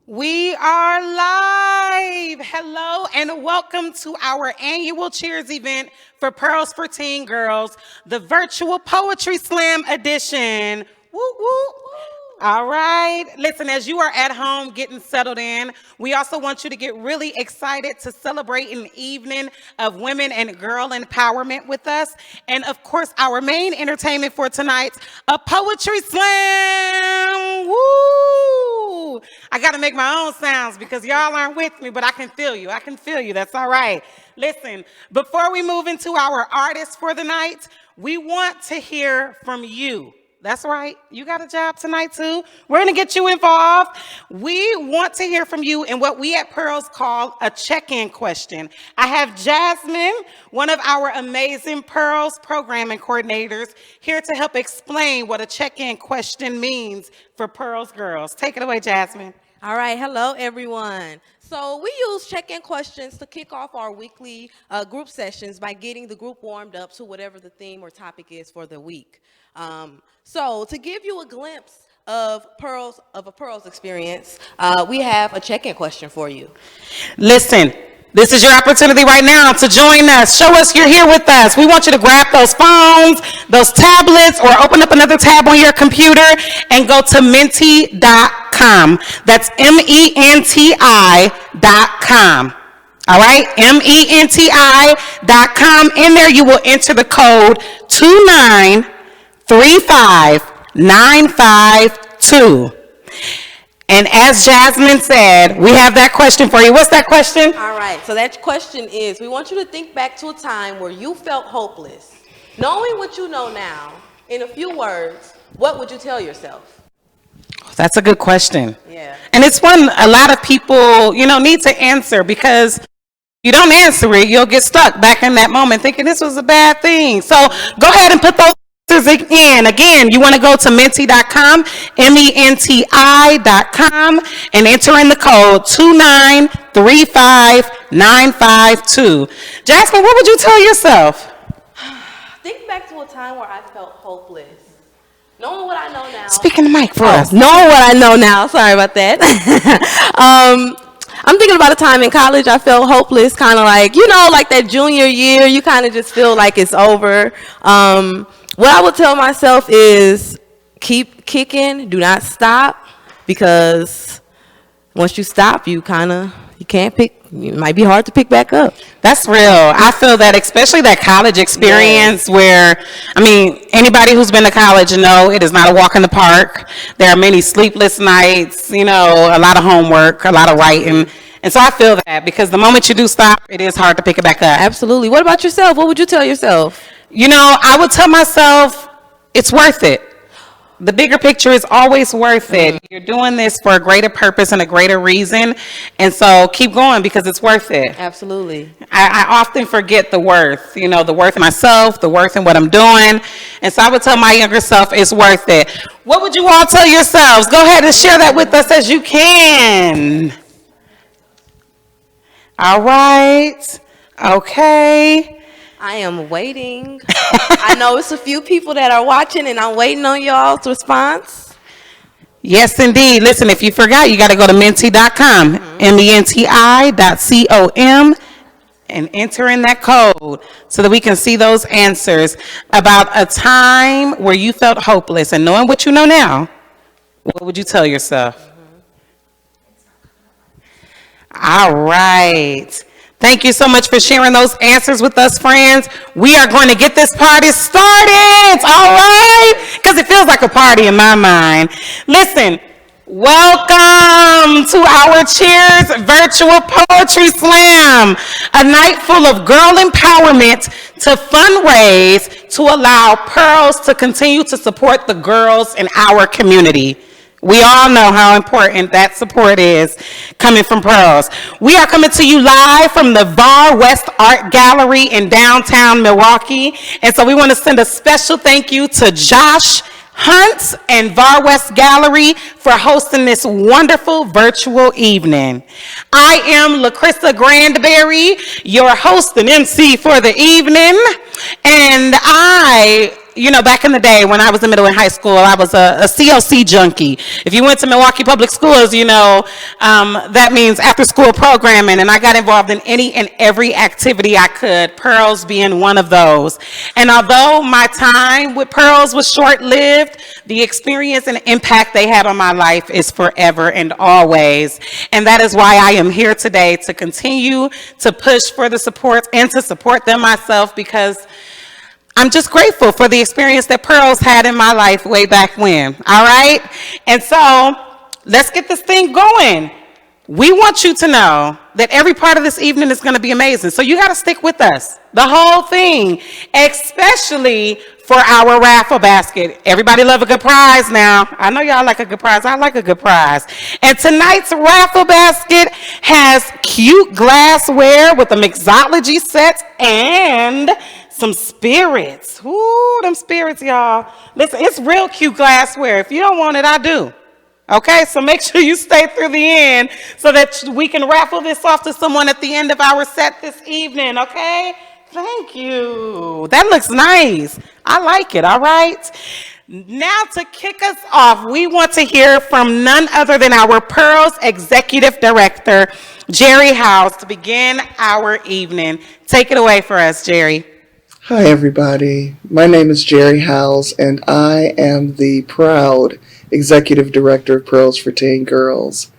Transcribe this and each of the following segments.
We are live. Hello and welcome to our annual Cheers event for Pearls for Teen Girls, the virtual Poetry Slam edition. Woo woo. All right. Listen, as you are at home getting settled in, we also want you to get really excited to celebrate an evening of women and girl empowerment with us. And of course, our main entertainment for tonight, a Poetry Slam. Woo! I got to make my own sounds because y'all aren't with me, but I can feel you. I can feel you. That's all right. Listen, before we move into our artists for the night, we want to hear from you. That's right. You got a job tonight, too. We're going to get you involved. We want to hear from you in what we at Pearls call a check-in question. I have Jasmine, one of our amazing Pearls programming coordinators, here to help explain what a check-in question means for Pearls girls. Take it away, Jasmine. All right. Hello, everyone. So we use check-in questions to kick off our weekly group sessions by getting the group warmed up to whatever the theme or topic is for the week. So to give you a glimpse of a Pearls experience, we have a check-in question for you. Listen, this is your opportunity right now to join us. Show us you're here with us. We want you to grab those phones, those tablets, or open up another tab on your computer and go to menti.com. That's MENTI.com. All right, MENTI.com. In there, you will enter the code 2935952. And as Jasmine said, we have that question for you. What's that question? All right, so that question is, we want you to think back to a time where you felt hopeless. Knowing what you know now, in a few words, what would you tell yourself? That's a good question. Yeah. And it's one a lot of people, need to answer, because you don't answer it, you'll get stuck back in that moment thinking this was a bad thing. So go ahead and put those answers in. Again, you want to go to menti.com, MENTI.com, and enter in the code 2935952. Jasmine, what would you tell yourself? Think back to a time where I felt hopeless. Knowing what I know now. Speak in the mic for us. Knowing what I know now. Sorry about that. I'm thinking about a time in college I felt hopeless, kind of like, like that junior year, you kind of just feel like it's over. What I would tell myself is keep kicking, do not stop, because once you stop, you can't pick. It might be hard to pick back up. That's real. I feel that, especially that college experience where, anybody who's been to college know it is not a walk in the park. There are many sleepless nights, a lot of homework, a lot of writing. And so I feel that, because the moment you do stop, it is hard to pick it back up. Absolutely. What about yourself? What would you tell yourself? I would tell myself it's worth it. The bigger picture is always worth it. You're doing this for a greater purpose and a greater reason. And so keep going, because it's worth it. Absolutely. I often forget the worth, the worth in myself, the worth in what I'm doing. And so I would tell my younger self it's worth it. What would you all tell yourselves? Go ahead and share that with us as you can. All right. Okay. I am waiting. I know it's a few people that are watching, and I'm waiting on y'all's response. Yes, indeed. Listen, if you forgot, you got to go to menti.com, MENTI.com, and enter in that code so that we can see those answers about a time where you felt hopeless. And knowing what you know now, what would you tell yourself? All right. Thank you so much for sharing those answers with us, friends. We are going to get this party started, all right? Because it feels like a party in my mind. Listen, welcome to our Cheers Virtual Poetry Slam, a night full of girl empowerment to fundraise to allow Pearls to continue to support the girls in our community. We all know how important that support is coming from Pearls. We are coming to you live from the Var Gallery in downtown Milwaukee. And so we want to send a special thank you to Josh Hunt and Var Gallery for hosting this wonderful virtual evening. I am LaCrissa Grandberry, your host and MC for the evening. And I back in the day when I was in middle and high school, I was a CLC junkie. If you went to Milwaukee Public Schools, that means after school programming, and I got involved in any and every activity I could, Pearls being one of those. And although my time with Pearls was short-lived, the experience and impact they had on my life is forever and always. And that is why I am here today, to continue to push for the support and to support them myself, because I'm just grateful for the experience that Pearls had in my life way back when, all right? And so let's get this thing going. We want you to know that every part of this evening is going to be amazing. So you got to stick with us, the whole thing, especially for our raffle basket. Everybody love a good prize now. I know y'all like a good prize. I like a good prize. And tonight's raffle basket has cute glassware with a mixology set and some spirits. Ooh, them spirits, y'all. Listen, it's real cute glassware. If you don't want it, I do. Okay, so make sure you stay through the end so that we can raffle this off to someone at the end of our set this evening, okay? Thank you. That looks nice. I like it, all right? Now to kick us off, we want to hear from none other than our Pearls Executive Director, Gerry Howze, to begin our evening. Take it away for us, Gerry. Hi, everybody. My name is Gerry Howze, and I am the proud Executive Director of Pearls for Teen Girls.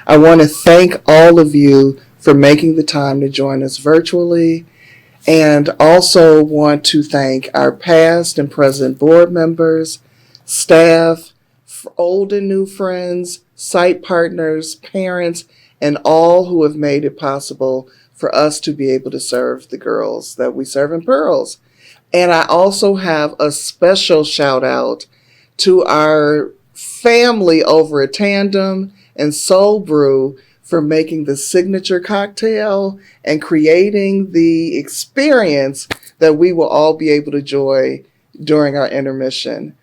I want to thank all of you for making the time to join us virtually, and also want to thank our past and present board members, staff, old and new friends, site partners, parents, and all who have made it possible for us to be able to serve the girls that we serve in Pearls. And I also have a special shout out to our family over at Tandem and Brew for making the signature cocktail and creating the experience that we will all be able to enjoy during our intermission.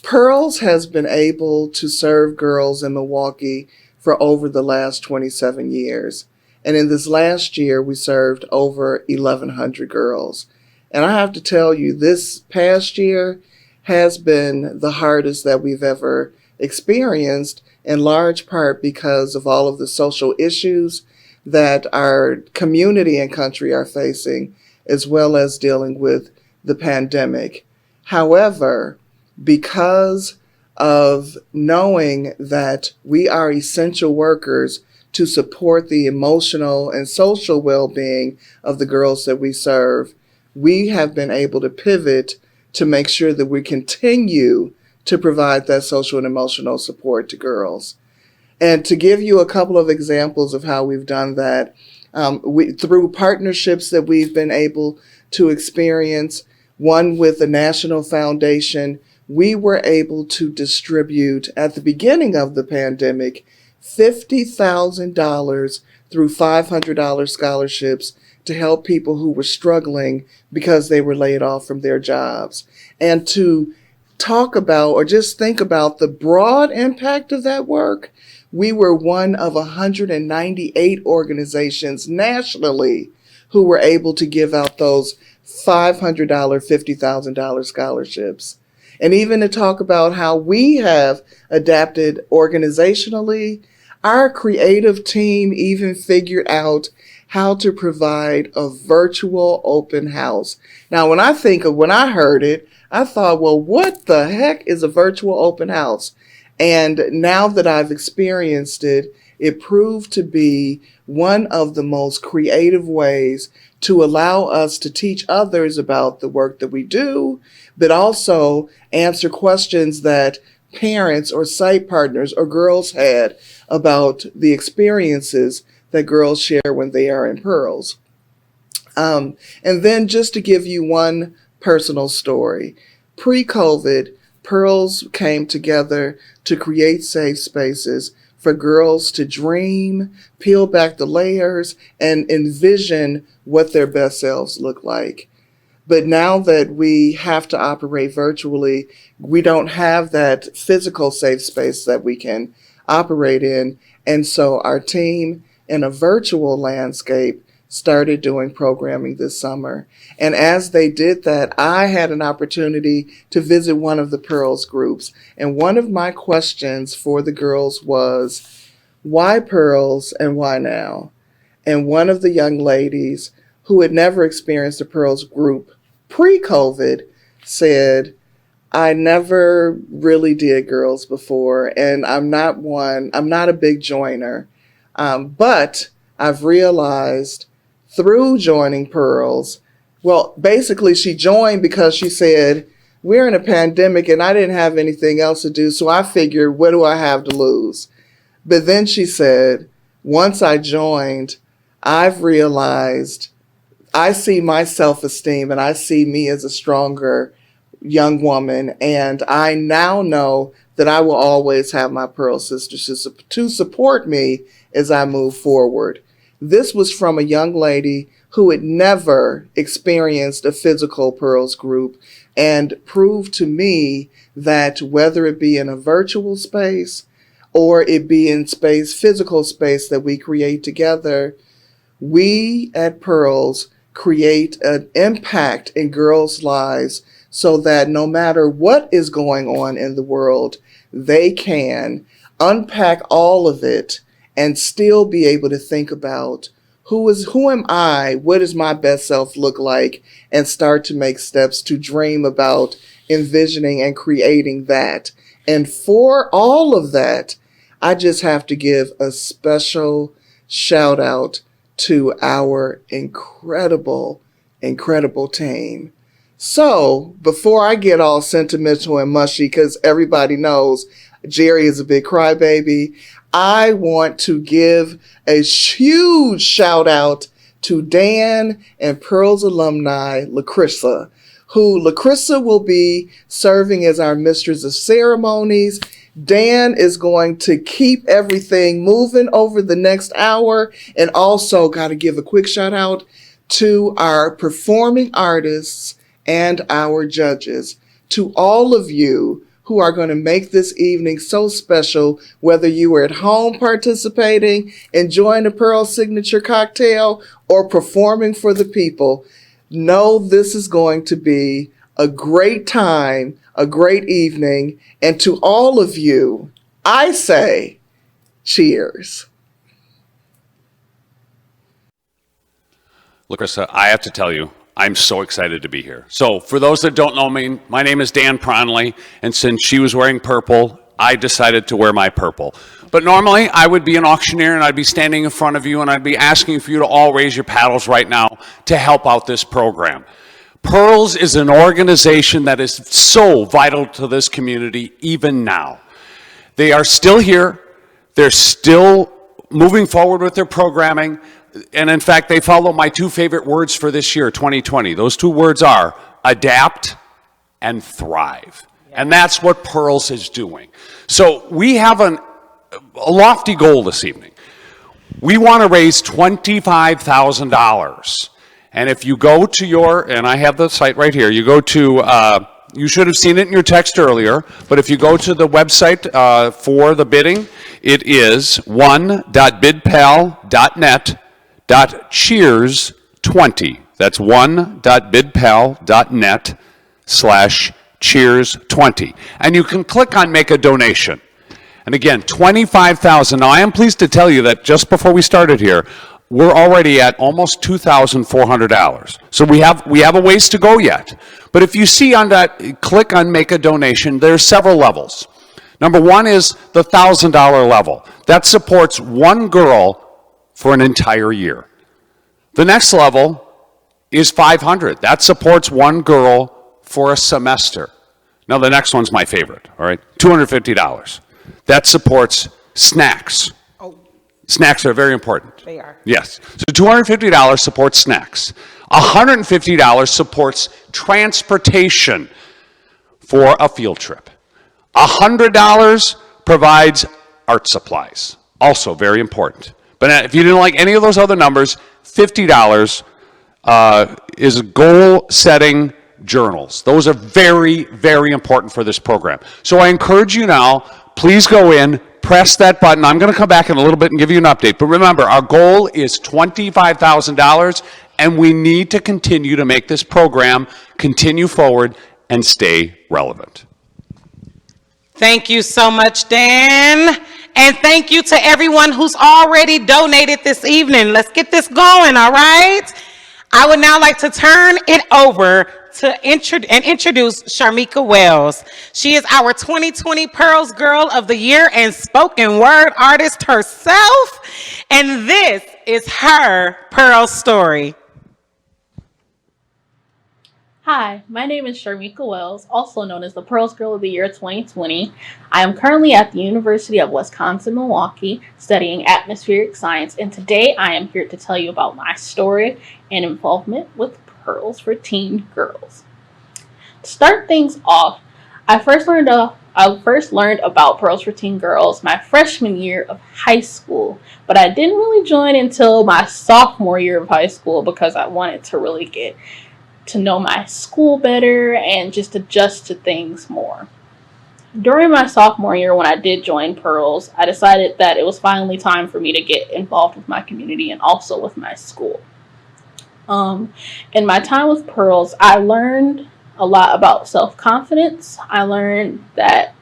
Pearls has been able to serve girls in Milwaukee for over the last 27 years. And in this last year, we served over 1,100 girls. And I have to tell you, this past year has been the hardest that we've ever experienced, in large part because of all of the social issues that our community and country are facing, as well as dealing with the pandemic. However, because of knowing that we are essential workers to support the emotional and social well-being of the girls that we serve, we have been able to pivot to make sure that we continue to provide that social and emotional support to girls. And to give you a couple of examples of how we've done that, through partnerships that we've been able to experience, one with the National Foundation, we were able to distribute, at the beginning of the pandemic, $50,000 through $500 scholarships to help people who were struggling because they were laid off from their jobs. And to talk about, or just think about, the broad impact of that work, we were one of 198 organizations nationally who were able to give out those $500, $50,000 scholarships. And even to talk about how we have adapted organizationally, our creative team even figured out how to provide a virtual open house. Now, when I heard it, I thought, well, what the heck is a virtual open house? And now that I've experienced it, it proved to be one of the most creative ways to allow us to teach others about the work that we do, but also answer questions that parents or site partners or girls had about the experiences that girls share when they are in Pearls. And then just to give you one personal story, pre-COVID, Pearls came together to create safe spaces for girls to dream, peel back the layers, and envision what their best selves look like. But now that we have to operate virtually, we don't have that physical safe space that we can operate in. And so our team, in a virtual landscape, started doing programming this summer. And as they did that, I had an opportunity to visit one of the Pearls groups. And one of my questions for the girls was, why Pearls and why now? And one of the young ladies who had never experienced a Pearls group pre-COVID said, I never really did girls before, and I'm not a big joiner. But I've realized through joining Pearls, well, basically she joined because she said, we're in a pandemic and I didn't have anything else to do, so I figured, what do I have to lose? But then she said, once I joined, I've realized I see my self-esteem and I see me as a stronger young woman, and I now know that I will always have my Pearl sisters to support me as I move forward. This was from a young lady who had never experienced a physical Pearls group and proved to me that whether it be in a virtual space or it be in physical space that we create together, we at Pearls create an impact in girls' lives so that no matter what is going on in the world, they can unpack all of it and still be able to think about who am I, what does my best self look like, and start to make steps to dream about envisioning and creating that. And for all of that, I just have to give a special shout out to our incredible, incredible team. So before I get all sentimental and mushy, because everybody knows Gerry is a big crybaby, I want to give a huge shout out to Dan and Pearls alumni, LaCrissa, who LaCrissa will be serving as our mistress of ceremonies. Dan is going to keep everything moving over the next hour. And also got to give a quick shout out to our performing artists and our judges. To all of you who are going to make this evening so special, whether you were at home participating, enjoying a Pearl signature cocktail, or performing for the people, know this is going to be a great time, a great evening. And to all of you, I say cheers. LaCrissa, I have to tell you, I'm so excited to be here. So for those that don't know me, my name is Dan Pronley, and since she was wearing purple, I decided to wear my purple. But normally, I would be an auctioneer, and I'd be standing in front of you, and I'd be asking for you to all raise your paddles right now to help out this program. Pearls is an organization that is so vital to this community even now. They are still here. They're still moving forward with their programming. And in fact, they follow my two favorite words for this year, 2020. Those two words are adapt and thrive. And that's what Pearls is doing. So we have a lofty goal this evening. We want to raise $25,000. And if you go to and I have the site right here, you go to, you should have seen it in your text earlier, but if you go to the website for the bidding, it is one.bidpal.net.cheers20. That's one.bidpal.net/cheers20. And you can click on make a donation. And again, $25,000. Now I am pleased to tell you that just before we started here, we're already at almost $2,400. So we have a ways to go yet. But if you see on that, click on make a donation, there's several levels. Number one is the $1,000 level. That supports one girl for an entire year. The next level is $500. That supports one girl for a semester. Now the next one's my favorite, all right? $250. That supports snacks. Snacks are very important. They are. Yes. So $250 supports snacks. $150 supports transportation for a field trip. $100 provides art supplies. Also very important. But if you didn't like any of those other numbers, $50 is goal-setting journals. Those are very, very important for this program. So I encourage you now, please go in, press that button. I'm going to come back in a little bit and give you an update. But remember, our goal is $25,000, and we need to continue to make this program continue forward and stay relevant. Thank you so much, Dan. And thank you to everyone who's already donated this evening. Let's get this going, all right? I would now like to turn it over to introduce Sharmika Wells. She is our 2020 Pearls Girl of the Year and spoken word artist herself. And this is her Pearl story. Hi, my name is Sharmika Wells, also known as the Pearls Girl of the Year 2020. I am currently at the University of Wisconsin-Milwaukee studying atmospheric science, and today I am here to tell you about my story and involvement with Pearls for Teen Girls. To start things off, I first learned about Pearls for Teen Girls my freshman year of high school, but I didn't really join until my sophomore year of high school because I wanted to really get to know my school better and just adjust to things more. During my sophomore year, when I did join Pearls, I decided that it was finally time for me to get involved with my community and also with my school. In my time with Pearls, I learned a lot about self-confidence. I learned that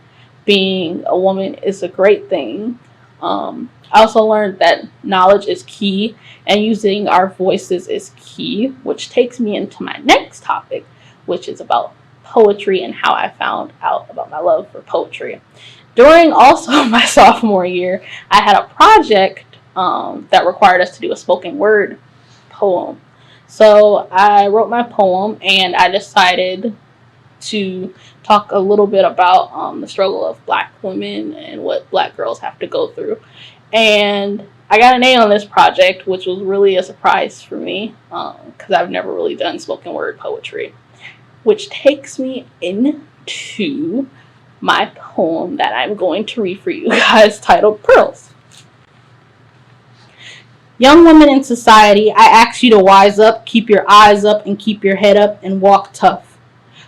being a woman is a great thing. I also learned that knowledge is key and using our voices is key, which takes me into my next topic, which is about poetry and how I found out about my love for poetry. During also my sophomore year, I had a project that required us to do a spoken word poem. So I wrote my poem and I decided to talk a little bit about the struggle of Black women and what Black girls have to go through. And I got an A on this project, which was really a surprise for me because I've never really done spoken word poetry, which takes me into my poem that I'm going to read for you guys titled Pearls. Young women in society, I ask you to wise up, keep your eyes up, and keep your head up, and walk tough.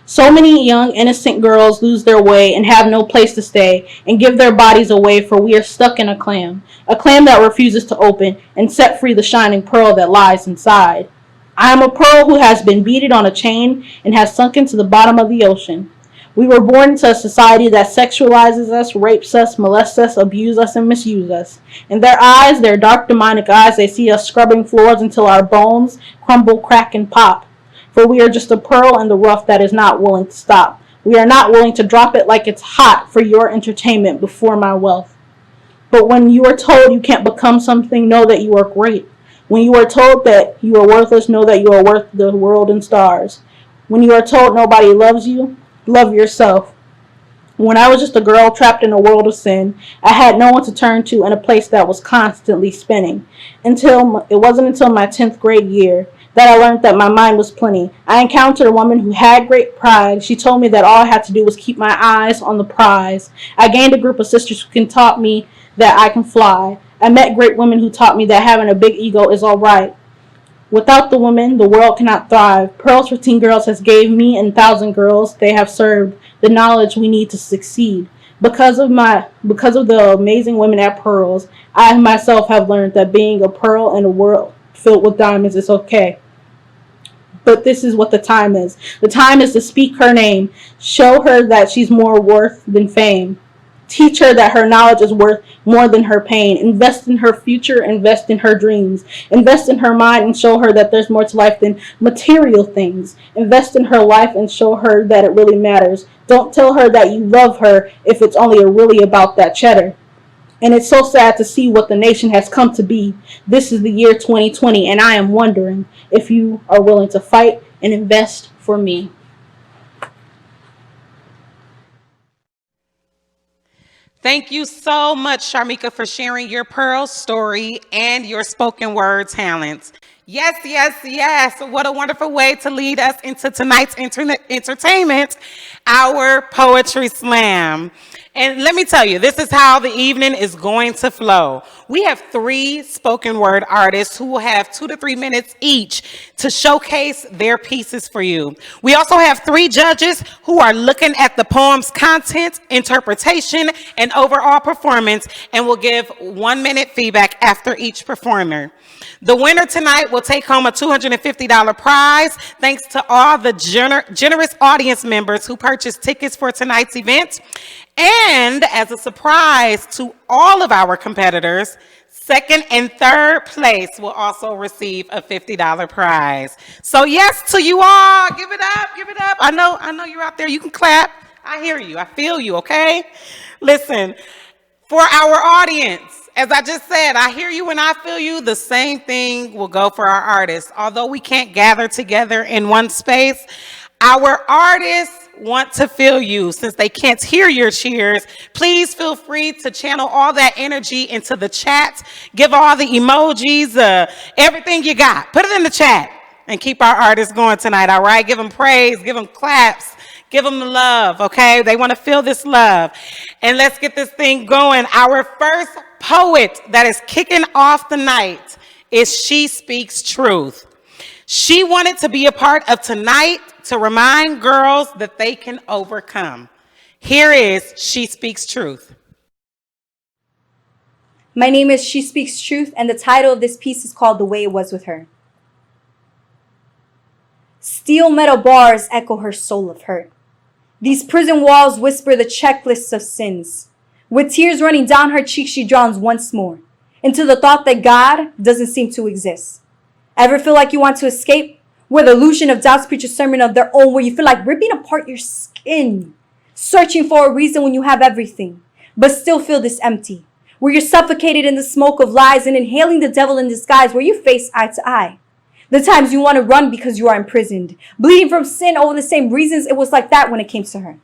So many young, innocent girls lose their way and have no place to stay and give their bodies away, for we are stuck in a clam that refuses to open and set free the shining pearl that lies inside. I am a pearl who has been beaded on a chain and has sunk into the bottom of the ocean. We were born into a society that sexualizes us, rapes us, molests us, abuses us, and misuses us. In their eyes, their dark demonic eyes, they see us scrubbing floors until our bones crumble, crack, and pop. For we are just a pearl in the rough that is not willing to stop. We are not willing to drop it like it's hot for your entertainment before my wealth. But when you are told you can't become something, know that you are great. When you are told that you are worthless, know that you are worth the world and stars. When you are told nobody loves you, love yourself. When I was just a girl trapped in a world of sin, I had no one to turn to in a place that was constantly spinning. It wasn't until my 10th grade year that I learned that my mind was plenty. I encountered a woman who had great pride. She told me that all I had to do was keep my eyes on the prize. I gained a group of sisters who taught me that I can fly. I met great women who taught me that having a big ego is all right. Without the women, the world cannot thrive. Pearls for Teen Girls has gave me and 1,000 girls they have served the knowledge we need to succeed. Because of the amazing women at Pearls, I myself have learned that being a pearl in a world filled with diamonds is okay. But this is what the time is. The time is to speak her name. Show her that she's more worth than fame. Teach her that her knowledge is worth more than her pain. Invest in her future. Invest in her dreams. Invest in her mind and show her that there's more to life than material things. Invest in her life and show her that it really matters. Don't tell her that you love her if it's only really about that cheddar. And it's so sad to see what the nation has come to be. This is the year 2020, and I am wondering if you are willing to fight and invest for me. Thank you so much, Sharmika, for sharing your Pearl story and your spoken word talents. Yes, yes, yes. What a wonderful way to lead us into tonight's entertainment, our Poetry Slam. And let me tell you, this is how the evening is going to flow. We have 3 spoken word artists who will have 2 to 3 minutes each to showcase their pieces for you. We also have 3 judges who are looking at the poem's content, interpretation, and overall performance, and will give 1-minute feedback after each performer. The winner tonight will take home a $250 prize thanks to all the generous audience members who purchased tickets for tonight's event. And as a surprise to all of our competitors, 2nd and 3rd place will also receive a $50 prize. So yes to you all. Give it up, give it up. I know you're out there. You can clap. I hear you. I feel you, okay? Listen, for our audience, as I just said, I hear you and I feel you. The same thing will go for our artists. Although we can't gather together in one space, our artists want to feel you. Since they can't hear your cheers, please feel free to channel all that energy into the chat. Give all the emojis, everything you got. Put it in the chat and keep our artists going tonight, all right? Give them praise, give them claps. Give them the love, okay? They want to feel this love. And let's get this thing going. Our first poet that is kicking off the night is She Speaks Truth. She wanted to be a part of tonight to remind girls that they can overcome. Here is She Speaks Truth. My name is She Speaks Truth, and the title of this piece is called The Way It Was With Her. Steel metal bars echo her soul of hurt. These prison walls whisper the checklists of sins. With tears running down her cheeks, she drowns once more into the thought that God doesn't seem to exist. Ever feel like you want to escape? Where the illusion of doubts preach a sermon of their own, where you feel like ripping apart your skin, searching for a reason when you have everything, but still feel this empty. Where you're suffocated in the smoke of lies and inhaling the devil in disguise, where you face eye to eye. The times you want to run because you are imprisoned, bleeding from sin over the same reasons. It was like that when it came to her.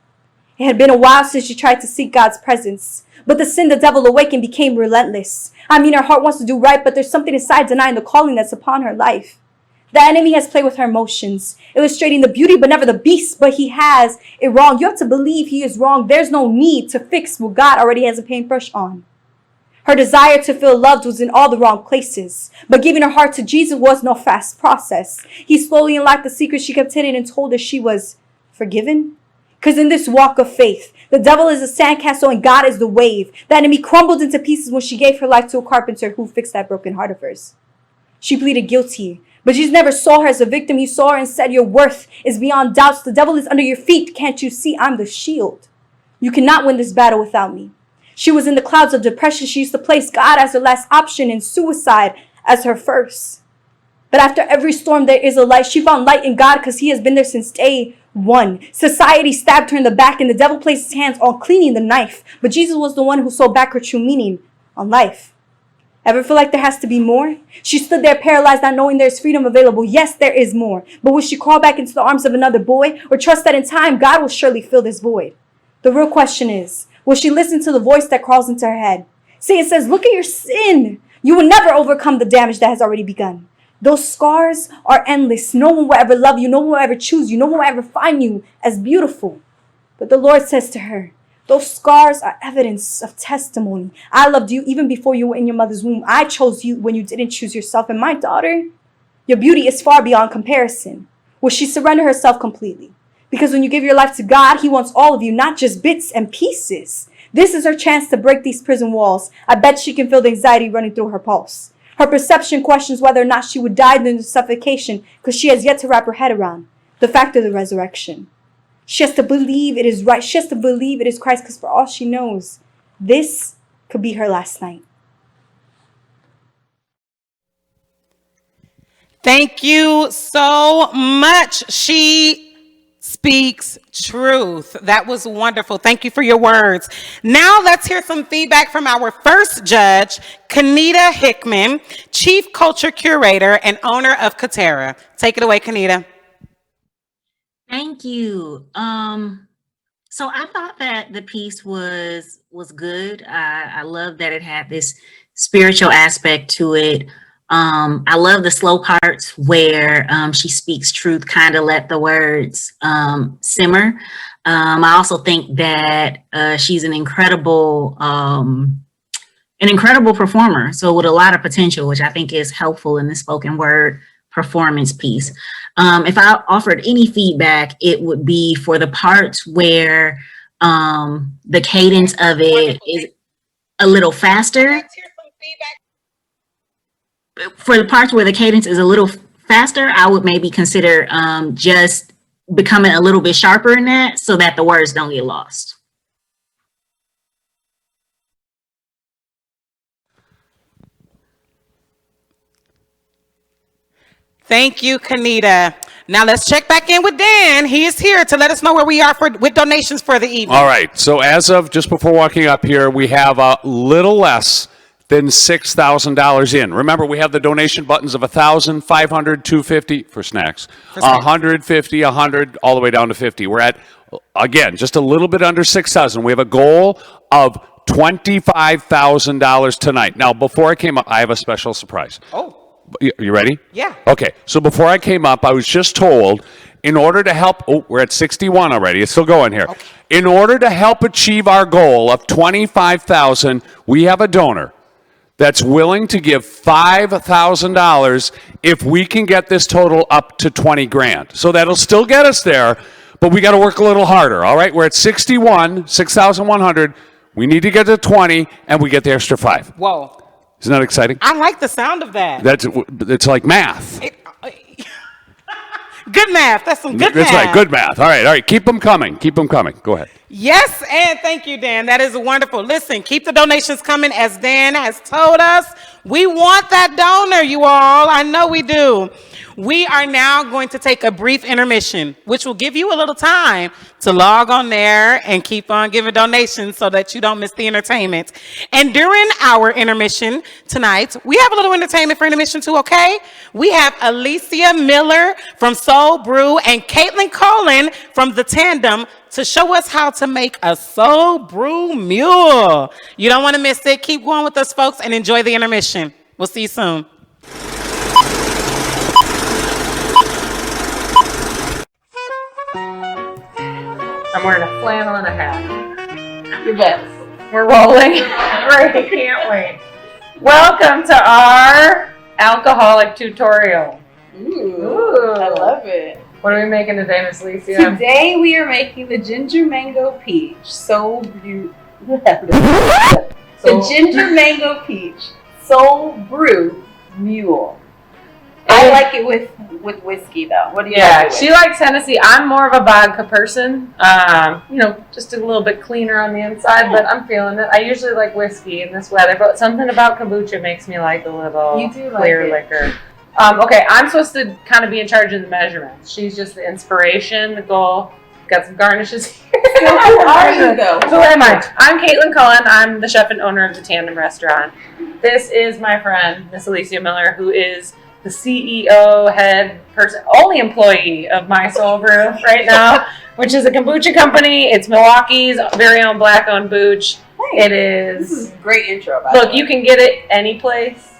It had been a while since she tried to seek God's presence, but the sin the devil awakened became relentless. I mean, her heart wants to do right, but there's something inside denying the calling that's upon her life. The enemy has played with her emotions, illustrating the beauty but never the beast, but he has it wrong. You have to believe he is wrong. There's no need to fix what God already has a paintbrush on. Her desire to feel loved was in all the wrong places, but giving her heart to Jesus was no fast process. He slowly unlocked the secret she kept hidden and told her she was forgiven. Because in this walk of faith, the devil is a sandcastle and God is the wave. The enemy crumbled into pieces when she gave her life to a carpenter who fixed that broken heart of hers. She pleaded guilty, but Jesus never saw her as a victim. He saw her and said, your worth is beyond doubts. The devil is under your feet. Can't you see I'm the shield? You cannot win this battle without me. She was in the clouds of depression. She used to place God as her last option and suicide as her first. But after every storm, there is a light. She found light in God because he has been there since day one. Society stabbed her in the back and the devil placed his hands on cleaning the knife. But Jesus was the one who saw back her true meaning on life. Ever feel like there has to be more? She stood there paralyzed, not knowing there's freedom available. Yes, there is more. But will she crawl back into the arms of another boy or trust that in time, God will surely fill this void? The real question is, will she listen to the voice that crawls into her head? Satan says, look at your sin. You will never overcome the damage that has already begun. Those scars are endless. No one will ever love you. No one will ever choose you. No one will ever find you as beautiful. But the Lord says to her, those scars are evidence of testimony. I loved you even before you were in your mother's womb. I chose you when you didn't choose yourself. And my daughter, your beauty is far beyond comparison. Will she surrender herself completely? Because when you give your life to God, he wants all of you, not just bits and pieces. This is her chance to break these prison walls. I bet she can feel the anxiety running through her pulse. Her perception questions whether or not she would die during the suffocation because she has yet to wrap her head around the fact of the resurrection. She has to believe it is right. She has to believe it is Christ because for all she knows, this could be her last night. Thank you so much. She speaks truth. That was wonderful. Thank you for your words. Now let's hear some feedback from our first judge, Kanita Hickman, Chief Culture Curator and owner of Katera. Take it away, Kanita. Thank you. So I thought that the piece was good. I love that it had this spiritual aspect to it. I love the slow parts where she speaks truth, kind of let the words simmer. I also think that she's an incredible performer. So with a lot of potential, which I think is helpful in the spoken word performance piece. If I offered any feedback, it would be for the parts where the cadence of it is a little faster. For the parts where the cadence is a little faster, I would maybe consider just becoming a little bit sharper in that so that the words don't get lost. Thank you, Kanita. Now let's check back in with Dan. He is here to let us know where we are with donations for the evening. All right. So as of just before walking up here, we have a little less than $6,000 in. Remember, we have the donation buttons of $1,000, $500, $250 for snacks, $150, $100, all the way down to $50. We're at, again, just a little bit under $6,000. We have a goal of $25,000 tonight. Now, before I came up, I have a special surprise. Oh. You ready? Yeah. Okay. So before I came up, I was just told, in order to help, we're at 61 already. It's still going here. Okay. In order to help achieve our goal of $25,000, we have a donor that's willing to give $5,000 if we can get this total up to 20 grand. So that'll still get us there, but we got to work a little harder. All right. We're at 61, 6,100. We need to get to 20, and we get the extra 5. Whoa. Isn't that exciting? I like the sound of that. It's like math. Good math. That's some good math. That's right. Good math. All right. Keep them coming. Keep them coming. Go ahead. Yes, and thank you, Dan. That is wonderful. Listen, keep the donations coming, as Dan has told us. We want that donor, you all. I know we do. We are now going to take a brief intermission, which will give you a little time to log on there and keep on giving donations so that you don't miss the entertainment. And during our intermission tonight, we have a little entertainment for intermission too, okay? We have Alesia Miller from Soul Brew and Cullen from the Tandem to show us how to make a Soul Brew mule. You don't want to miss it. Keep going with us, folks, and enjoy the intermission. We'll see you soon. I'm wearing a flannel and a hat. You bet. We're rolling. Great, can't wait. Welcome to our alcoholic tutorial. Ooh, I love it. What are we making today, Miss Alesia? Today we are making the ginger mango peach. The ginger mango peach soul brew mule. I like it with whiskey though. What do you like? Yeah, she likes Hennessy. I'm more of a vodka person. Just a little bit cleaner on the inside, but I'm feeling it. I usually like whiskey in this weather, but something about kombucha makes me like a little clear liquor. Okay, I'm supposed to kind of be in charge of the measurements. She's just the inspiration, the goal. Got some garnishes here. So who are you though? Who am I? I'm Cullen. I'm the chef and owner of the Tandem restaurant. This is my friend, Miss Alesia Miller, who is the CEO, head person, only employee of My Soul Brew right now, which is a kombucha company. It's Milwaukee's very own black-owned booch. Hey, it is. This is a great intro. Look, you can get it any place.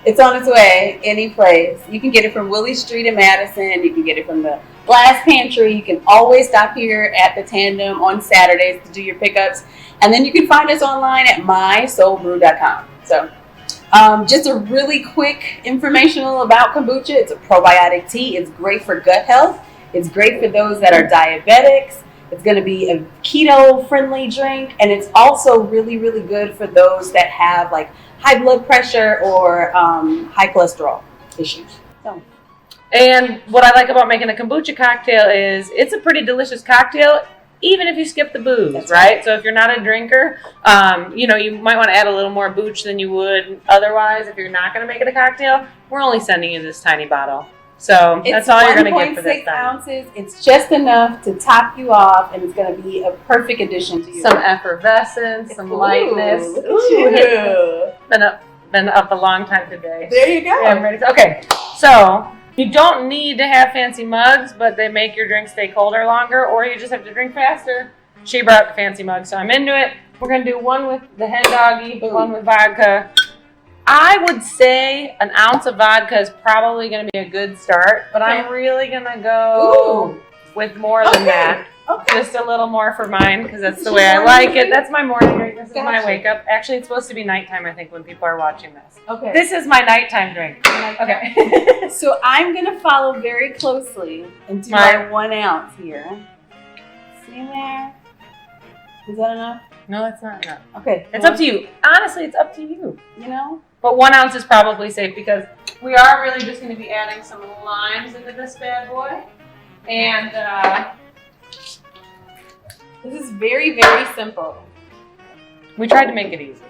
It's on its way, any place. You can get it from Willie Street in Madison. You can get it from the Glass Pantry. You can always stop here at the Tandem on Saturdays to do your pickups. And then you can find us online at mysoulbrew.com. So just a really quick informational about kombucha. It's a probiotic tea. It's great for gut health. It's great for those that are diabetics. It's going to be a keto-friendly drink. And it's also really, really good for those that have like high blood pressure or high cholesterol issues. So. And what I like about making a kombucha cocktail is it's a pretty delicious cocktail, even if you skip the booze, That's right? So if you're not a drinker, you might want to add a little more booch than you would otherwise if you're not going to make it a cocktail. We're only sending you this tiny bottle. So that's all you're going to get for this time. 1.6 ounces. It's just enough to top you off, and it's going to be a perfect addition to you. Some effervescence, some lightness. Look at you. Been up a long time today. There you go. Yeah, I'm ready. Okay, so you don't need to have fancy mugs, but they make your drink stay colder longer, or you just have to drink faster. She brought the fancy mug, so I'm into it. We're going to do one with the hen doggy, one with vodka. I would say an ounce of vodka is probably going to be a good start, but I'm really going to go with more than that. Okay. Just a little more for mine because that's the way I like it. That's my morning drink. This is my wake up. Actually, it's supposed to be nighttime, I think, when people are watching this. Okay. This is my nighttime drink. Okay. So I'm gonna follow very closely and do my 1 ounce here. See there? Is that enough? No, that's not enough. Okay. It's up to you. Honestly, it's up to you. You know? But 1 ounce is probably safe because we are really just going to be adding some limes into this bad boy. And This is very, very simple. we tried to make it easy.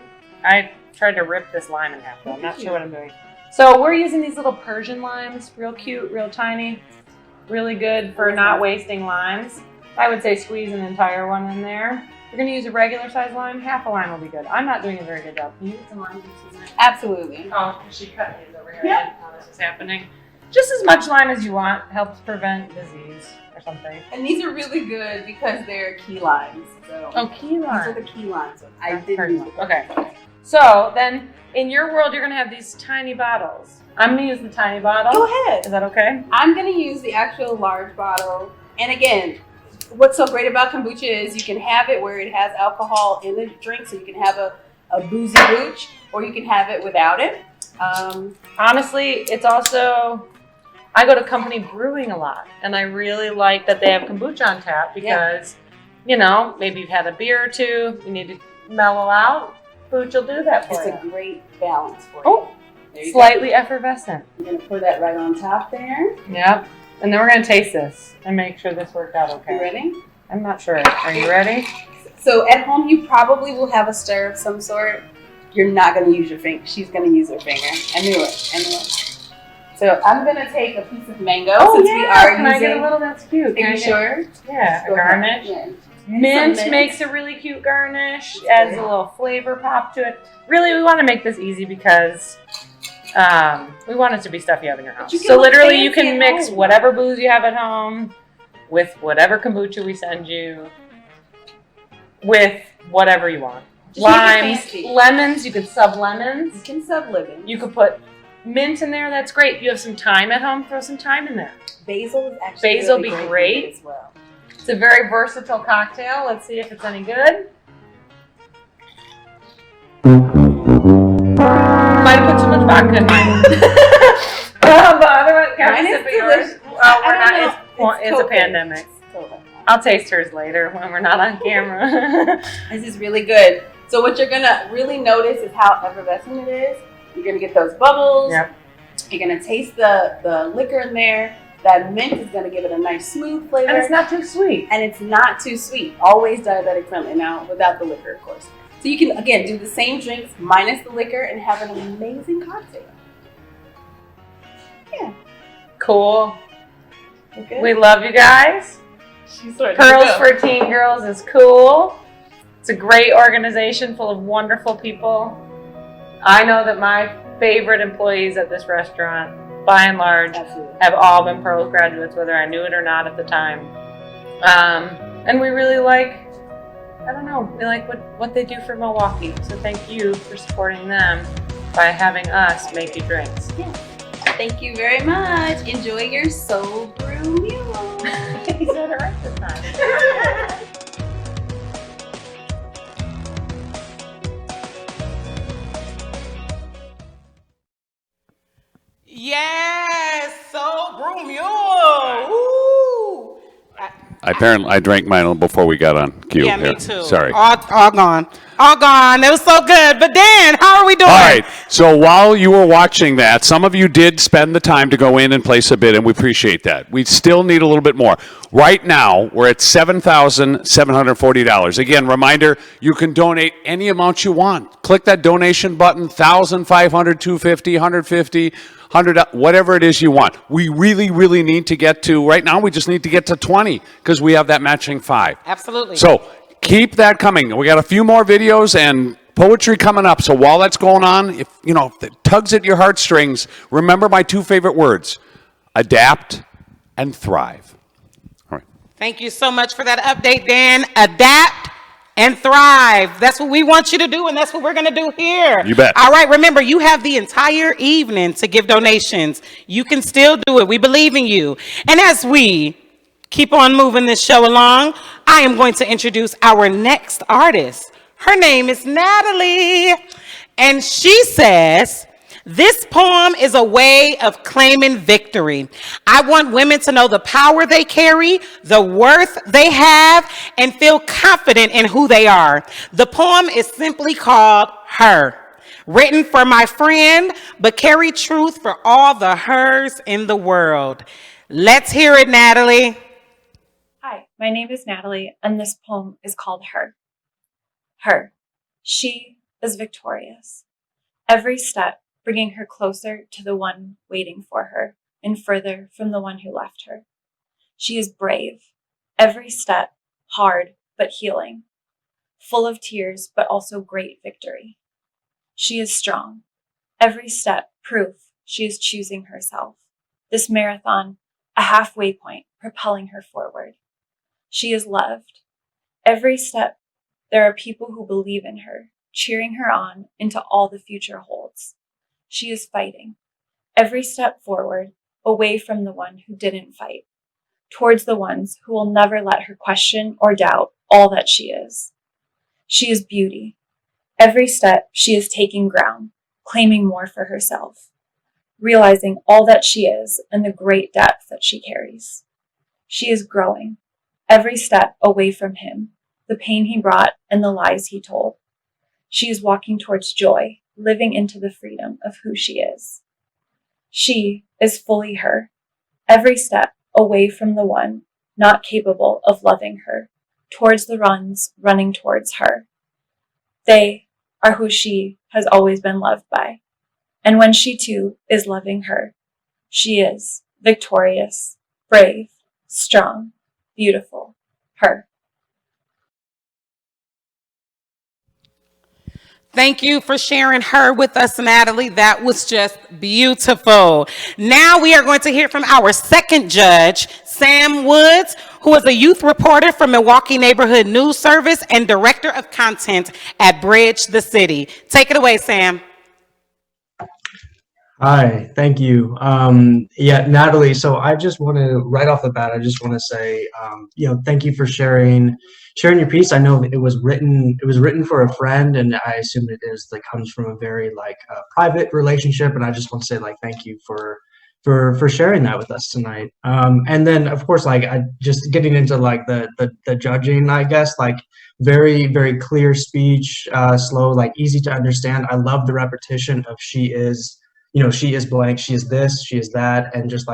I tried to rip this lime in half, but I'm not sure what I'm doing. So we're using these little Persian limes, real cute, real tiny, really good for not wasting limes. I would say squeeze an entire one in there. You're going to use a regular size lime, half a lime will be good. I'm not doing a very good job. Can you get some lime juice in there? Absolutely. Oh, she cut these over here. Yep. I didn't know this was happening. Just as much lime as you want helps prevent disease or something. And these are really good because they're key limes. So Oh, key these are lime. the key limes. I did use them. Okay. So then in your world, you're going to have these tiny bottles. I'm going to use the tiny bottle. Go ahead. Is that okay? I'm going to use the actual large bottle. And again, what's so great about kombucha is you can have it where it has alcohol in the drink, so you can have a boozy booch, or you can have it without it. Honestly, it's also, I go to company brewing a lot, and I really like that they have kombucha on tap because, you know, maybe you've had a beer or two, you need to mellow out. Kombucha will do that for It's you. a great balance for you. Oh, There you slightly effervescent. go. I'm going to pour that right on top there. Yep. And then we're going to taste this and make sure this worked out okay. You ready? I'm not sure. Are you ready? So at home, you probably will have a stir of some sort. You're not going to use your finger. She's going to use her finger. I knew it. So I'm going to take a piece of mango since we are Can I get a using. little? That's cute. Are Can I you get- sure? Yeah, a Go ahead. garnish. Yeah. Mint Some mint. makes a really cute garnish, adds a little flavor pop to it. Really, we want to make this easy because we want it to be stuff you have in your house. you can So look literally, you fancy can at mix home. whatever booze you have at home with whatever kombucha we send you, with whatever you want. Just make it Limes, fancy. lemons, you could sub You lemons. can sub-lemon. You could put mint in there, that's great. You have some thyme at home, throw some thyme in there. Basil is actually Basil really be great. as well. It's a very versatile cocktail. Let's see if it's any good. Might have put too much vodka in mine. The other one, can Mine I is sip of yours? delicious. Oh, I we're don't not. know. It's a COVID. pandemic. It's COVID. I'll taste hers later when we're not on camera. This is really good. So what you're gonna really notice is how effervescent it is. You're gonna get those bubbles. Yep. You're gonna taste the liquor in there. That mint is gonna give it a nice smooth flavor. And it's not too sweet. And it's not too sweet. Always diabetic friendly now, without the liquor, of course. So you can again do the same drinks minus the liquor and have an amazing cocktail. Yeah. Cool. Okay. We love you guys. She's starting to Pearls go. for Teen Girls is cool. It's a great organization full of wonderful people. I know that my favorite employees at this restaurant, by and large, Absolutely. have all been Pearls graduates, whether I knew it or not at the time. And we really like, I don't know, we like what they do for Milwaukee. So thank you for supporting them by having us make you drinks. Thank you very much. Enjoy your Soul Brew Mule. You said it right this time. Yes, so Brew Mule. Ooh. I drank mine before we got on cue. Yeah, here. me too. Sorry. All gone. All gone. It was so good. But Dan, how are we doing? All right. So while you were watching that, some of you did spend the time to go in and place a bid, and we appreciate that. We still need a little bit more. Right now, we're at $7,740. Again, reminder, you can donate any amount you want. Click that donation button, 1,500, 250, 150, 100, whatever it is you want. We really, really need to get to, right now, we just need to get to 20 because we have that matching 5. Absolutely. So keep that coming. We got a few more videos and poetry coming up. So while that's going on, if it tugs at your heartstrings, remember my 2 favorite words: adapt and thrive. All right. Thank you so much for that update, Dan. Adapt and thrive. That's what we want you to do, and that's what we're going to do here. You bet. All right, remember, you have the entire evening to give donations. You can still do it. We believe in you. And as we keep on moving this show along. I am going to introduce our next artist. Her name is Natalie, and she says, this poem is a way of claiming victory. I want women to know the power they carry, the worth they have, and feel confident in who they are. The poem is simply called Her. Written for my friend, but carry truth for all the hers in the world. Let's hear it, Natalie. Hi, my name is Natalie, and this poem is called Her. Her. She is victorious. Every step bringing her closer to the one waiting for her and further from the one who left her. She is brave. Every step hard but healing. Full of tears but also great victory. She is strong. Every step proof she is choosing herself. This marathon, a halfway point propelling her forward. She is loved. Every step, there are people who believe in her, cheering her on into all the future holds. She is fighting. Every step forward, away from the one who didn't fight, towards the ones who will never let her question or doubt all that she is. She is beauty. Every step, she is taking ground, claiming more for herself, realizing all that she is and the great depth that she carries. She is growing. Every step away from him, the pain he brought and the lies he told. She is walking towards joy, living into the freedom of who she is. She is fully her. Every step away from the one not capable of loving her, towards the ones running towards her. They are who she has always been loved by. And when she too is loving her, she is victorious, brave, strong, beautiful, her. Thank you for sharing Her with us, Natalie. That was just beautiful. Now we are going to hear from our second judge, Sam Woods, who is a youth reporter for Milwaukee Neighborhood News Service and director of content at Bridge the City. Take it away, Sam. Hi, thank you. Yeah, Natalie, so I just want to, right off the bat, I just want to say, thank you for sharing your piece. I know it was written for a friend, and I assume it is that comes from a very private relationship, and I just want to say thank you for sharing that with us tonight. And then of course I just getting into the judging, I guess, very, very clear speech, slow, easy to understand. I love the repetition of she is blank, she is this, she is that, and just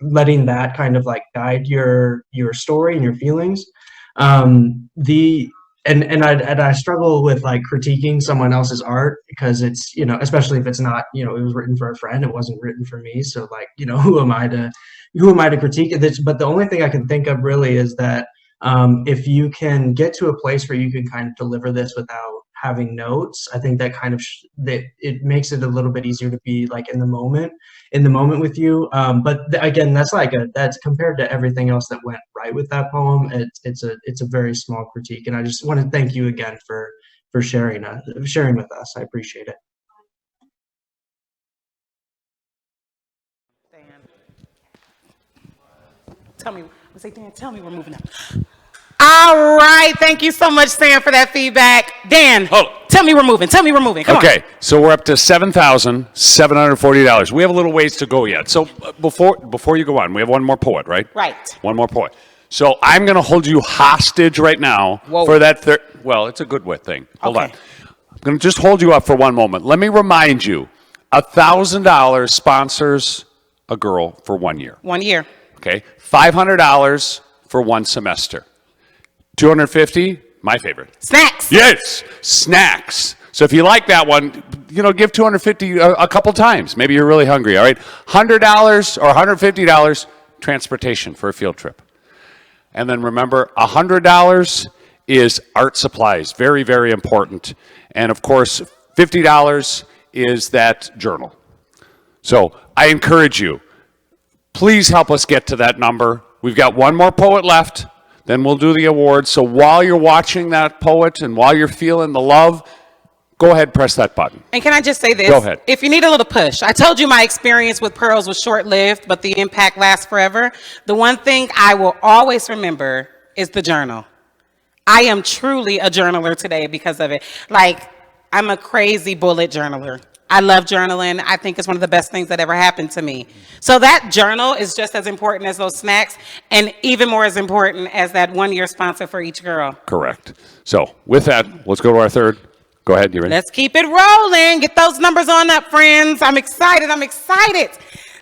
letting that kind of guide your story and your feelings. And I struggle with critiquing someone else's art because it's, especially if it's not, it was written for a friend, it wasn't written for me. So who am I to critique it? But the only thing I can think of really is that if you can get to a place where you can kind of deliver this without having notes, I think that kind of that it makes it a little bit easier to be in the moment with you. But again, that's compared to everything else that went right with that poem. It's a very small critique, and I just want to thank you again for sharing with us. I appreciate it. Dan, tell me we're moving up. All right, thank you so much, Sam, for that feedback. Dan, tell me we're moving. Come on. Okay, so we're up to $7,740. We have a little ways to go yet. So before you go on, we have one more poet, right? Right. One more poet. So I'm going to hold you hostage right now for that well, it's a good thing. Hold on. I'm going to just hold you up for one moment. Let me remind you, $1,000 sponsors a girl for 1 year. 1 year. Okay, $500 for one semester. $250, my favorite. Snacks. Yes, snacks. So if you like that one, give $250 a couple times. Maybe you're really hungry, all right? $100 or $150 transportation for a field trip. And then remember, $100 is art supplies, very, very important. And of course, $50 is that journal. So I encourage you, please help us get to that number. We've got one more poet left. Then we'll do the awards. So while you're watching that poet and while you're feeling the love, go ahead, press that button. And can I just say this? Go ahead. If you need a little push, I told you my experience with pearls was short-lived, but the impact lasts forever. The one thing I will always remember is the journal. I am truly a journaler today because of it. Like, I'm a crazy bullet journaler. I love journaling. I think it's one of the best things that ever happened to me. So that journal is just as important as those snacks, and even more as important as that one-year sponsor for each girl. Correct. So with that, let's go to our third. Go ahead, you ready? Let's keep it rolling. Get those numbers on up, friends. I'm excited.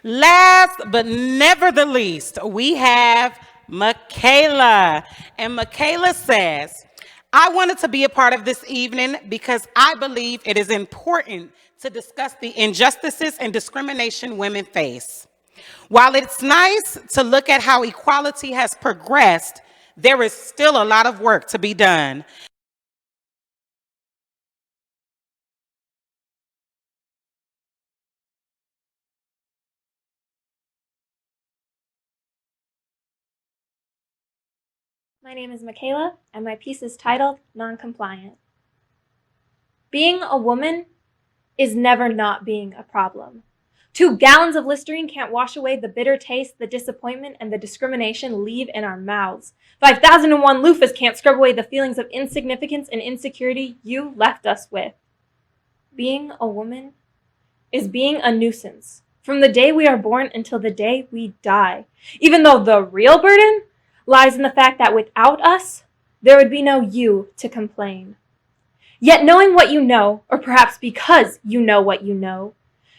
Last but never the least, we have Michaela. And Michaela says, I wanted to be a part of this evening because I believe it is important to discuss the injustices and discrimination women face. While it's nice to look at how equality has progressed, there is still a lot of work to be done. My name is Michaela, and my piece is titled Non-Compliant. Being a woman is never not being a problem. 2 gallons of Listerine can't wash away the bitter taste, the disappointment, and the discrimination leave in our mouths. 5001 loofahs can't scrub away the feelings of insignificance and insecurity you left us with. Being a woman is being a nuisance from the day we are born until the day we die, even though the real burden lies in the fact that without us, there would be no you to complain. Yet knowing what you know, or perhaps because you know what you know,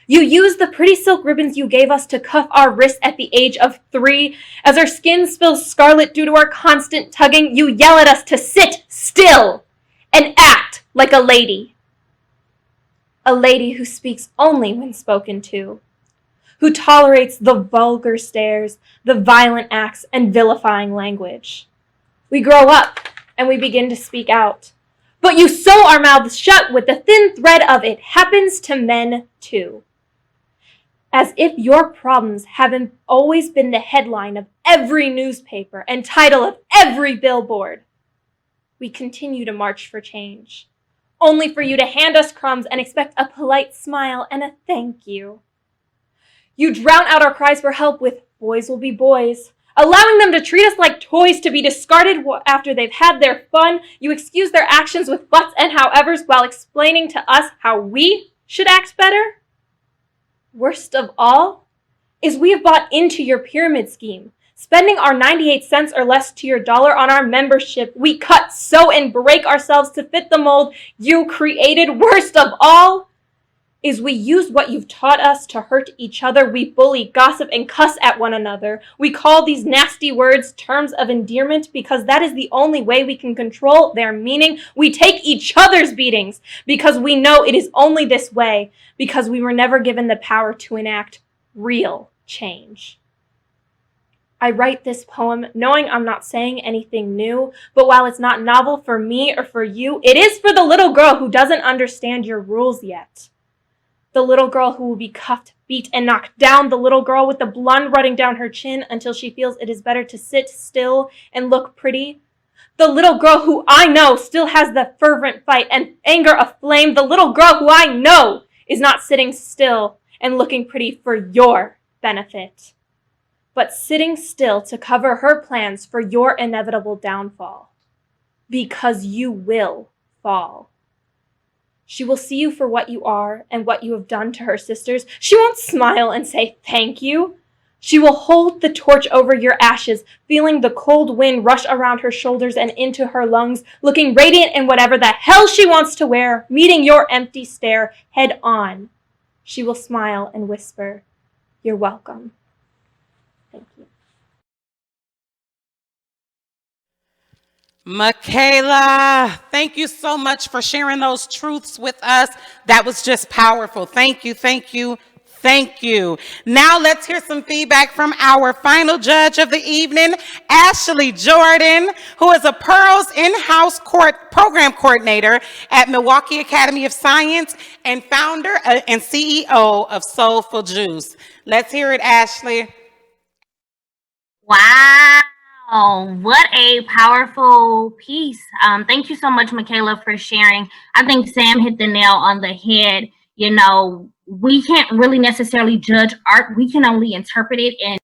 you use the pretty silk ribbons you gave us to cuff our wrists at the age of 3. As our skin spills scarlet due to our constant tugging, you yell at us to sit still and act like a lady. A lady who speaks only when spoken to, who tolerates the vulgar stares, the violent acts, and vilifying language. We grow up and we begin to speak out. But you sew our mouths shut with the thin thread of it happens to men too. As if your problems haven't always been the headline of every newspaper and title of every billboard. We continue to march for change, only for you to hand us crumbs and expect a polite smile and a thank you. You drown out our cries for help with boys will be boys, allowing them to treat us like toys to be discarded after they've had their fun. You excuse their actions with buts and howevers while explaining to us how we should act better. Worst of all is we have bought into your pyramid scheme, spending our 98 cents or less to your dollar on our membership. We cut, sew, and break ourselves to fit the mold you created. Worst of all is we use what you've taught us to hurt each other. We bully, gossip, and cuss at one another. We call these nasty words terms of endearment because that is the only way we can control their meaning. We take each other's beatings because we know it is only this way, because we were never given the power to enact real change. I write this poem knowing I'm not saying anything new, but while it's not novel for me or for you, it is for the little girl who doesn't understand your rules yet. The little girl who will be cuffed, beat, and knocked down. The little girl with the blood running down her chin until she feels it is better to sit still and look pretty. The little girl who I know still has the fervent fight and anger aflame. The little girl who I know is not sitting still and looking pretty for your benefit, but sitting still to cover her plans for your inevitable downfall. Because you will fall. She will see you for what you are and what you have done to her sisters. She won't smile and say thank you. She will hold the torch over your ashes, feeling the cold wind rush around her shoulders and into her lungs, looking radiant in whatever the hell she wants to wear, meeting your empty stare head on. She will smile and whisper, "You're welcome." Thank you. Michaela, thank you so much for sharing those truths with us. That was just powerful. Thank you, thank you, thank you. Now let's hear some feedback from our final judge of the evening, Ashley Jordan, who is a Pearls in-house program coordinator at Milwaukee Academy of Science and founder and CEO of Soulful Juice. Let's hear it, Ashley. Wow. Oh, what a powerful piece. Thank you so much, Michaela, for sharing. I think Sam hit the nail on the head. You know, we can't really necessarily judge art. We can only interpret it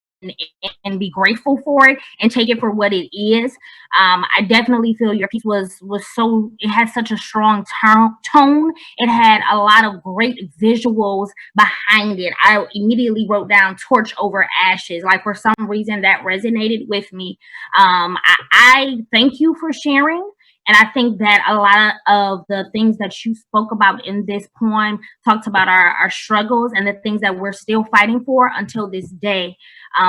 and be grateful for it and take it for what it is. I definitely feel your piece was so, it had such a strong tone. It had a lot of great visuals behind it. I immediately wrote down torch over ashes. Like, for some reason that resonated with me. I thank you for sharing. And I think that a lot of the things that you spoke about in this poem talked about our struggles and the things that we're still fighting for until this day.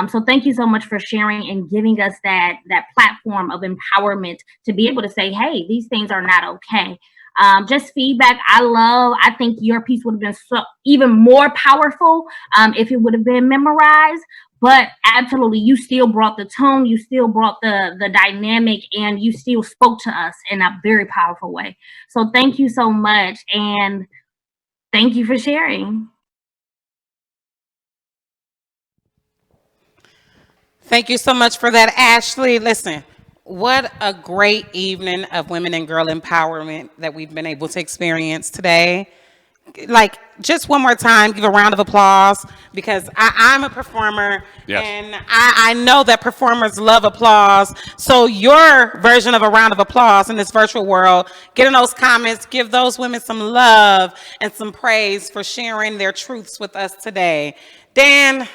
So thank you so much for sharing and giving us that platform of empowerment to be able to say, hey, these things are not okay. Just feedback. I think your piece would have been even more powerful if it would have been memorized. But absolutely, you still brought the tone, you still brought the dynamic, and you still spoke to us in a very powerful way. So thank you so much, and thank you for sharing. Thank you so much for that, Ashley. Listen, what a great evening of women and girl empowerment that we've been able to experience today. Like, just one more time, give a round of applause, because I'm a performer. Yes. And I know that performers love applause. So your version of a round of applause in this virtual world, get in those comments, give those women some love and some praise for sharing their truths with us today. Dan.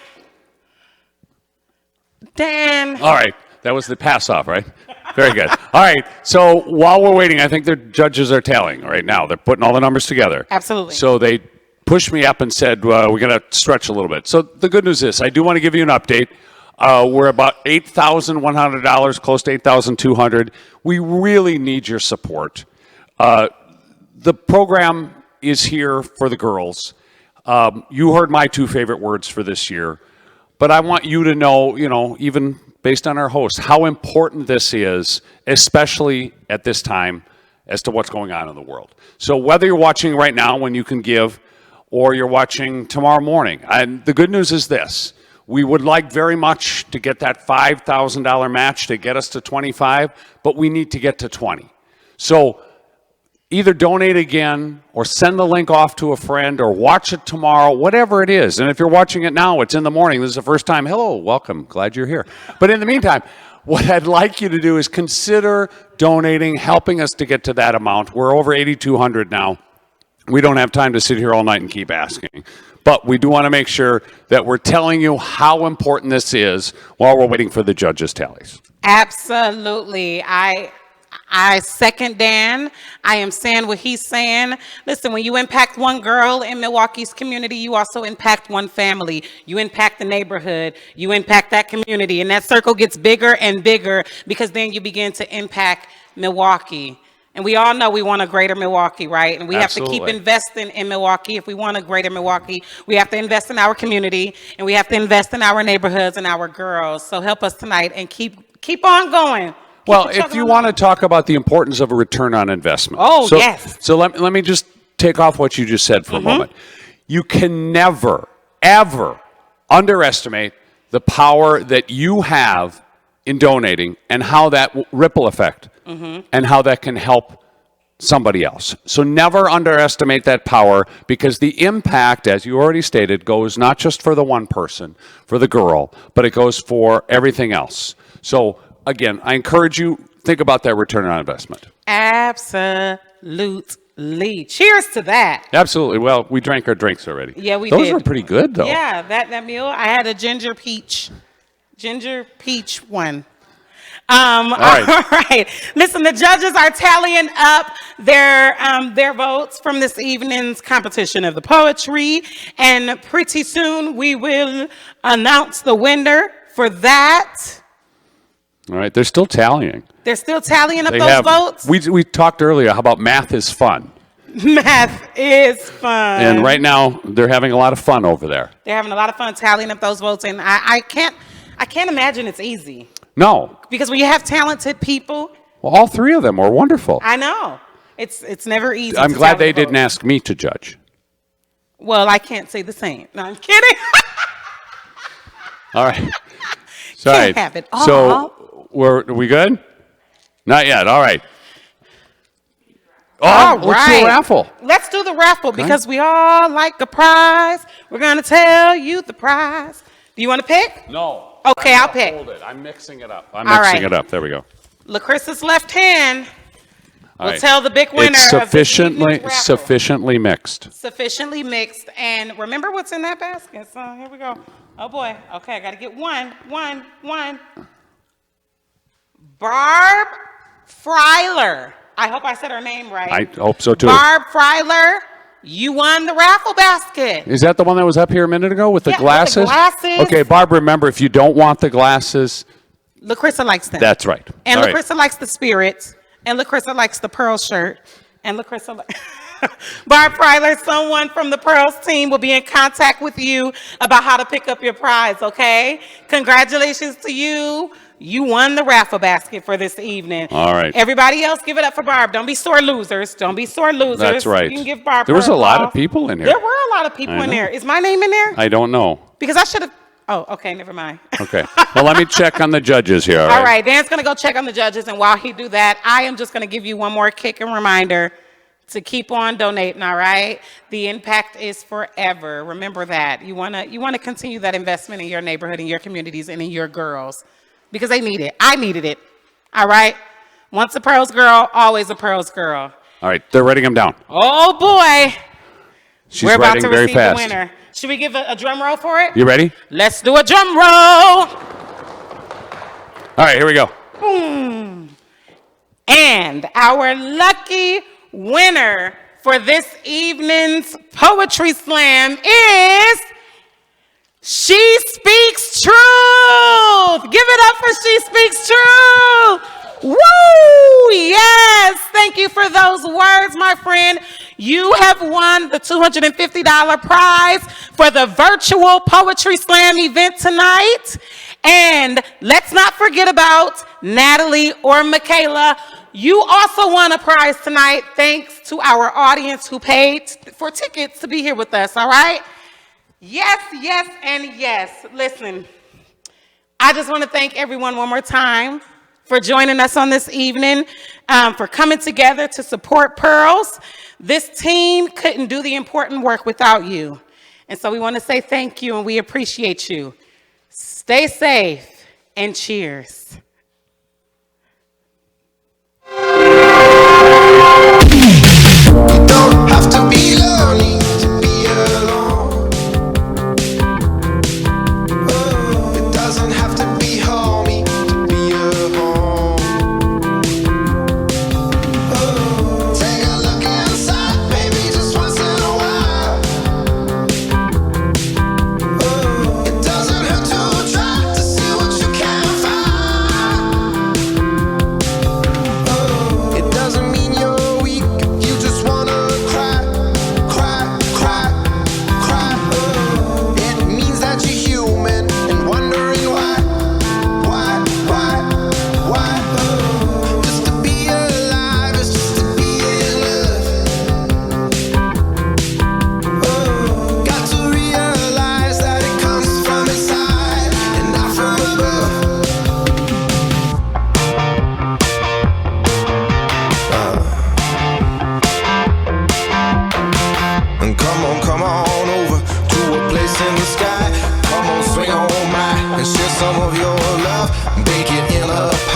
All right, that was the pass off, right? Very good. All right, so while we're waiting, I think the judges are tallying right now. They're putting all the numbers together. Absolutely. So they pushed me up and said, we're going to stretch a little bit. So the good news is, I do want to give you an update. We're about $8,100, close to $8,200. We really need your support. The program is here for the girls. You heard my two favorite words for this year. But I want you to know, even based on our host, how important this is, especially at this time, as to what's going on in the world. So whether you're watching right now when you can give, or you're watching tomorrow morning, and the good news is this: we would like very much to get that $5,000 match to get us to 25, but we need to get to 20. So either donate again, or send the link off to a friend, or watch it tomorrow, whatever it is. And if you're watching it now, it's in the morning, this is the first time, hello, welcome, glad you're here. But in the meantime, what I'd like you to do is consider donating, helping us to get to that amount. We're over 8,200 now. We don't have time to sit here all night and keep asking. But we do want to make sure that we're telling you how important this is while we're waiting for the judges' tallies. Absolutely. I second Dan. I am saying what he's saying. Listen, when you impact one girl in Milwaukee's community, you also impact one family. You impact the neighborhood. You impact that community. And that circle gets bigger and bigger, because then you begin to impact Milwaukee. And we all know we want a greater Milwaukee, right? And we Absolutely. have to keep investing in Milwaukee. If we want a greater Milwaukee, we have to invest in our community, and we have to invest in our neighborhoods and our girls. So help us tonight and keep on going. Well, if you want to talk about the importance of a return on investment. Oh, yes. So let me just take off what you just said for a moment. You can never, ever underestimate the power that you have in donating, and how that ripple effect and how that can help somebody else. So never underestimate that power, because the impact, as you already stated, goes not just for the one person, for the girl, but it goes for everything else. So again, I encourage you, think about that return on investment. Absolutely. Cheers to that. Absolutely. Well, we drank our drinks already. Yeah, we did. Those were pretty good, though. Yeah, that meal. I had a ginger peach one. All right. Listen, the judges are tallying up their votes from this evening's competition of the poetry, and pretty soon we will announce the winner for that. All right, they're still tallying. They're still tallying up those votes? We talked earlier how about math is fun. Math is fun. And right now, they're having a lot of fun over there. They're having a lot of fun tallying up those votes, and I can't imagine it's easy. No. Because when you have talented people. Well, all three of them were wonderful. I know. It's never easy. I'm glad they didn't ask me to judge. Well, I can't say the same. No, I'm kidding. All right. Can't have it all. So are we good? Not yet. All right. Oh, All let's do a raffle. Let's do the raffle because we all like a prize. We're going to tell you the prize. Do you want to pick? No. Okay, I'll pick. Hold it. I'm mixing it up. There we go. LaChrissa's left hand All will right. tell the big winner. It's of this evening's raffle. sufficiently mixed. Sufficiently mixed. And remember what's in that basket. So here we go. Oh boy. Okay, I got to get one. Barb Freiler. I hope I said her name right. I hope so too. Barb Freiler, you won the raffle basket. Is that the one that was up here a minute ago with the Yeah, glasses? with the glasses. Okay, Barb, remember, if you don't want the glasses, LaChrissa likes them. that's right. And All right. LaChrissa likes the spirits. And LaChrissa likes the Pearl shirt. And LaChrissa Barb Freiler, someone from the Pearls team will be in contact with you about how to pick up your prize, okay? Congratulations to you. You won the raffle basket for this evening. All right. Everybody else, give it up for Barb. Don't be sore losers. Don't be sore losers. That's right. You can give Barb There was her a lot applause. of people in here. There were a lot of people I in know. there. Is my name in there? I don't know. Because I should have. Oh, okay. Never mind. Okay. Well, let me check on the judges here. All right. Dan's going to go check on the judges. And while he do that, I am just going to give you one more kick and reminder to keep on donating, all right? The impact is forever. Remember that. You want to continue that investment in your neighborhood, in your communities, and in your girls. Because they need it. I needed it. All right? Once a Pearls girl, always a Pearls girl. All right, they're writing them down. Oh, boy. She's We're about writing to very receive fast. the winner. Should we give a drum roll for it? You ready? Let's do a drum roll. All right, here we go. Boom. And our lucky winner for this evening's Poetry Slam is She Speaks Truth. Give it up for She Speaks Truth. Woo! Yes. Thank you for those words, my friend. You have won the $250 prize for the virtual Poetry Slam event tonight. And let's not forget about Natalie or Michaela. You also won a prize tonight thanks to our audience who paid for tickets to be here with us, all right? Yes, yes, and yes. Listen, I just want to thank everyone one more time for joining us on this evening, for coming together to support Pearls. This team couldn't do the important work without you. And so we want to say thank you and we appreciate you. Stay safe and cheers. You don't have to be lonely to be alone. Oh, it doesn't have to be homey to be a home. Oh, take a look inside, baby, just once in a while. Oh, it doesn't hurt to try to see what you can find. Oh, it doesn't mean you're weak. You just wanna cry, cry, cry, cry. Oh, it means that you're human and wondering why. Oh, just to be alive is just to be in love. Oh, got to realize that it comes from inside and not from above. And come on over to a place in the sky. Come on, swing on by and share some of your love. Bake it in a pie.